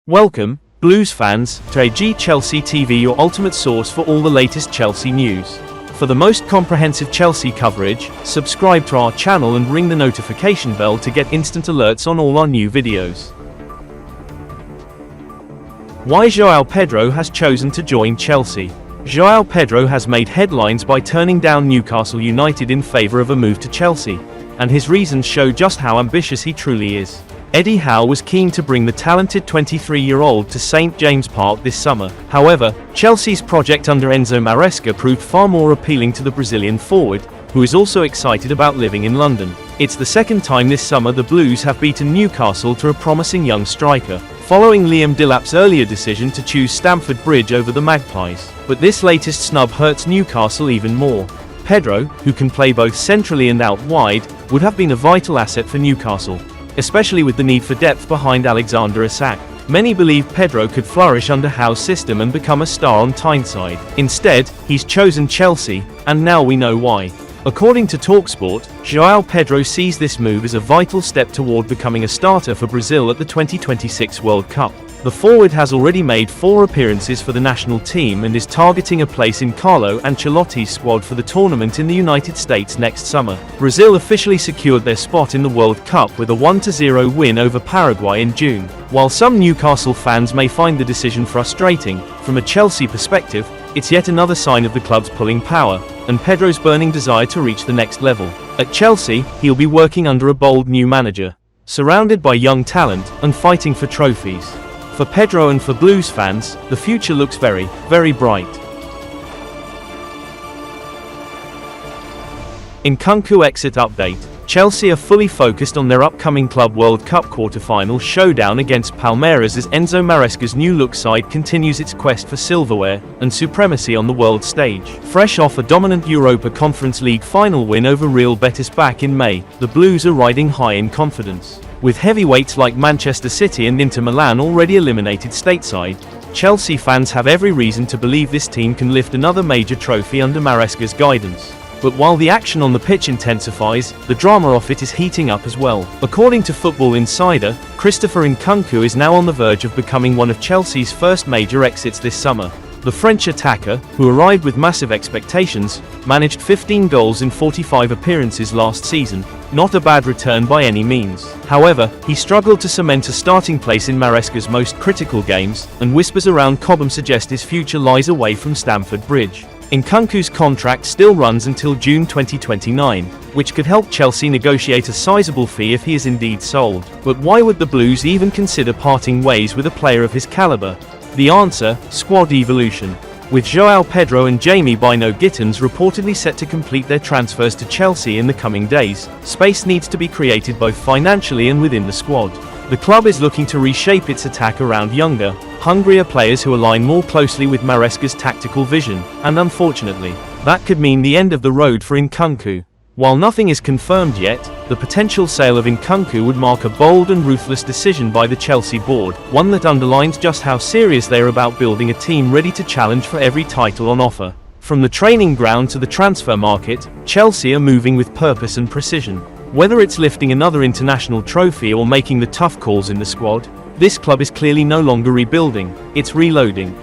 Welcome, Blues fans, to AG Chelsea TV, your ultimate source for all the latest Chelsea news. For the most comprehensive Chelsea coverage, subscribe to our channel and ring the notification bell to get instant alerts on all our new videos. Why João Pedro has chosen to join Chelsea. João Pedro has made headlines by turning down Newcastle United in favour of a move to Chelsea, and his reasons show just how ambitious he truly is. Eddie Howe was keen to bring the talented 23-year-old to St James Park this summer. However, Chelsea's project under Enzo Maresca proved far more appealing to the Brazilian forward, who is also excited about living in London. It's the second time this summer the Blues have beaten Newcastle to a promising young striker, following Liam Delap's earlier decision to choose Stamford Bridge over the Magpies. But this latest snub hurts Newcastle even more. Pedro, who can play both centrally and out wide, would have been a vital asset for Newcastle, especially with the need for depth behind Alexander Isak. Many believe Pedro could flourish under Howe's system and become a star on Tyneside. Instead, he's chosen Chelsea, and now we know why. According to TalkSport, João Pedro sees this move as a vital step toward becoming a starter for Brazil at the 2026 World Cup. The forward has already made 4 appearances for the national team and is targeting a place in Carlo Ancelotti's squad for the tournament in the United States next summer. Brazil officially secured their spot in the World Cup with a 1-0 win over Paraguay in June. While some Newcastle fans may find the decision frustrating, from a Chelsea perspective, it's yet another sign of the club's pulling power, and Pedro's burning desire to reach the next level. At Chelsea, he'll be working under a bold new manager, surrounded by young talent, and fighting for trophies. For Pedro and for Blues fans, the future looks very, very bright. NKUNKU exit update. Chelsea are fully focused on their upcoming Club World Cup quarter-final showdown against Palmeiras as Enzo Maresca's new-look side continues its quest for silverware and supremacy on the world stage. Fresh off a dominant Europa Conference League final win over Real Betis back in May, the Blues are riding high in confidence. With heavyweights like Manchester City and Inter Milan already eliminated stateside, Chelsea fans have every reason to believe this team can lift another major trophy under Maresca's guidance. But while the action on the pitch intensifies, the drama off it is heating up as well. According to Football Insider, Christopher NKUNKU is now on the verge of becoming one of Chelsea's first major exits this summer. The French attacker, who arrived with massive expectations, managed 15 goals in 45 appearances last season, not a bad return by any means. However, he struggled to cement a starting place in Maresca's most critical games, and whispers around Cobham suggest his future lies away from Stamford Bridge. NKUNKU's contract still runs until June 2029, which could help Chelsea negotiate a sizable fee if he is indeed sold. But why would the Blues even consider parting ways with a player of his caliber? The answer: squad evolution. With João Pedro and Jamie Bino-Gittens reportedly set to complete their transfers to Chelsea in the coming days, space needs to be created both financially and within the squad. The club is looking to reshape its attack around younger, hungrier players who align more closely with Maresca's tactical vision, and unfortunately, that could mean the end of the road for NKUNKU. While nothing is confirmed yet, the potential sale of NKUNKU would mark a bold and ruthless decision by the Chelsea board, one that underlines just how serious they are about building a team ready to challenge for every title on offer. From the training ground to the transfer market, Chelsea are moving with purpose and precision. Whether it's lifting another international trophy or making the tough calls in the squad, this club is clearly no longer rebuilding, it's reloading.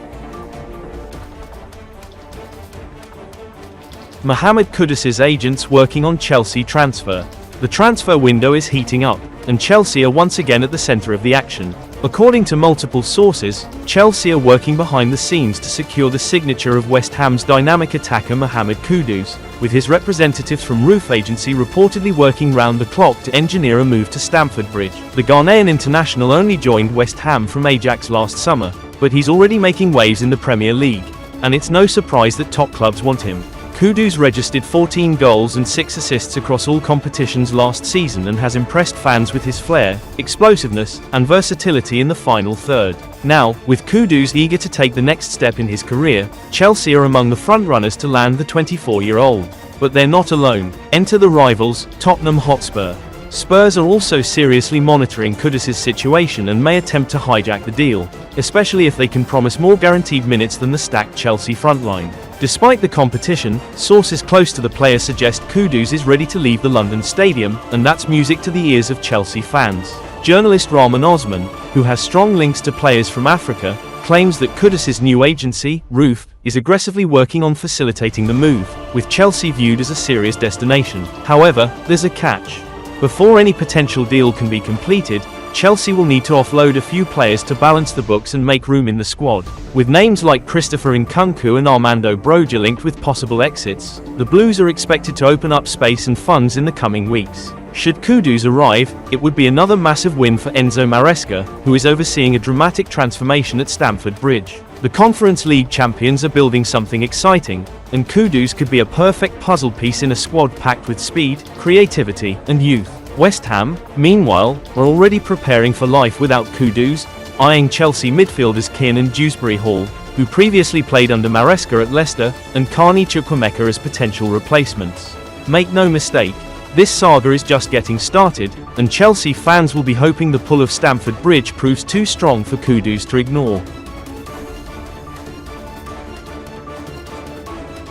Mohamed Kudus' agents working on Chelsea transfer. The transfer window is heating up, and Chelsea are once again at the centre of the action. According to multiple sources, Chelsea are working behind the scenes to secure the signature of West Ham's dynamic attacker Mohamed Kudus, with his representatives from Roof Agency reportedly working round the clock to engineer a move to Stamford Bridge. The Ghanaian international only joined West Ham from Ajax last summer, but he's already making waves in the Premier League, and it's no surprise that top clubs want him. Kudus registered 14 goals and 6 assists across all competitions last season and has impressed fans with his flair, explosiveness, and versatility in the final third. Now, with Kudus eager to take the next step in his career, Chelsea are among the front-runners to land the 24-year-old. But they're not alone. Enter the rivals, Tottenham Hotspur. Spurs are also seriously monitoring Kudus' situation and may attempt to hijack the deal, especially if they can promise more guaranteed minutes than the stacked Chelsea frontline. Despite the competition, sources close to the player suggest Kudus is ready to leave the London stadium, and that's music to the ears of Chelsea fans. Journalist Rahman Osman, who has strong links to players from Africa, claims that Kudus' new agency, Roof, is aggressively working on facilitating the move, with Chelsea viewed as a serious destination. However, there's a catch. Before any potential deal can be completed, Chelsea will need to offload a few players to balance the books and make room in the squad. With names like Christopher NKUNKU and Armando Broja linked with possible exits, the Blues are expected to open up space and funds in the coming weeks. Should Kudus arrive, it would be another massive win for Enzo Maresca, who is overseeing a dramatic transformation at Stamford Bridge. The Conference League champions are building something exciting, and Kudus could be a perfect puzzle piece in a squad packed with speed, creativity, and youth. West Ham, meanwhile, are already preparing for life without Kudus, eyeing Chelsea midfielders Keane and Dewsbury Hall, who previously played under Maresca at Leicester, and Carney Chukwuemeka as potential replacements. Make no mistake, this saga is just getting started, and Chelsea fans will be hoping the pull of Stamford Bridge proves too strong for Kudus to ignore.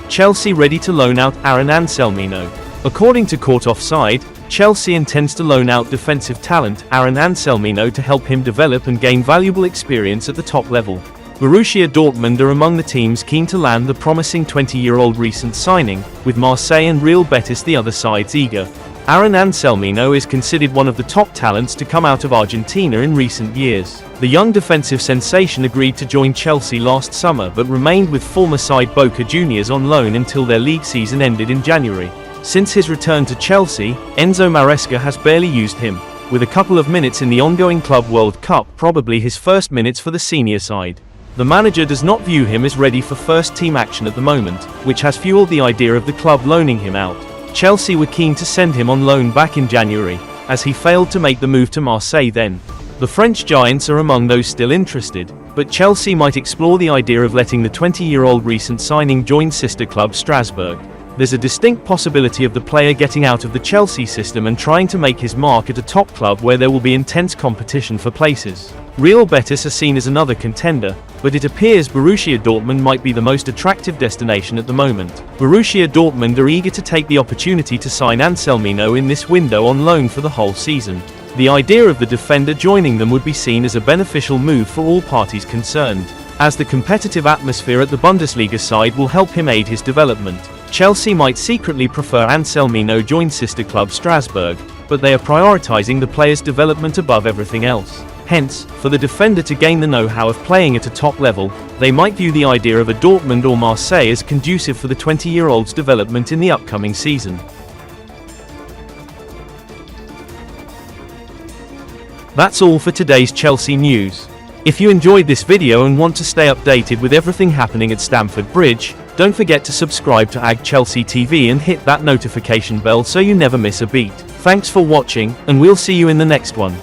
Chelsea ready to loan out Aaron Anselmino. According to Court Offside, Chelsea intends to loan out defensive talent Aaron Anselmino to help him develop and gain valuable experience at the top level. Borussia Dortmund are among the teams keen to land the promising 20-year-old recent signing, with Marseille and Real Betis the other sides eager. Aaron Anselmino is considered one of the top talents to come out of Argentina in recent years. The young defensive sensation agreed to join Chelsea last summer but remained with former side Boca Juniors on loan until their league season ended in January. Since his return to Chelsea, Enzo Maresca has barely used him, with a couple of minutes in the ongoing Club World Cup probably his first minutes for the senior side. The manager does not view him as ready for first-team action at the moment, which has fueled the idea of the club loaning him out. Chelsea were keen to send him on loan back in January, as he failed to make the move to Marseille then. The French giants are among those still interested, but Chelsea might explore the idea of letting the 20-year-old recent signing join sister club Strasbourg. There's a distinct possibility of the player getting out of the Chelsea system and trying to make his mark at a top club where there will be intense competition for places. Real Betis are seen as another contender, but it appears Borussia Dortmund might be the most attractive destination at the moment. Borussia Dortmund are eager to take the opportunity to sign Anselmino in this window on loan for the whole season. The idea of the defender joining them would be seen as a beneficial move for all parties concerned, as the competitive atmosphere at the Bundesliga side will help him aid his development. Chelsea might secretly prefer Anselmino join sister club Strasbourg, but they are prioritizing the player's development above everything else. Hence, for the defender to gain the know-how of playing at a top level, they might view the idea of a Dortmund or Marseille as conducive for the 20-year-old's development in the upcoming season. That's all for today's Chelsea news. If you enjoyed this video and want to stay updated with everything happening at Stamford Bridge, don't forget to subscribe to AG Chelsea TV and hit that notification bell so you never miss a beat. Thanks for watching, and we'll see you in the next one.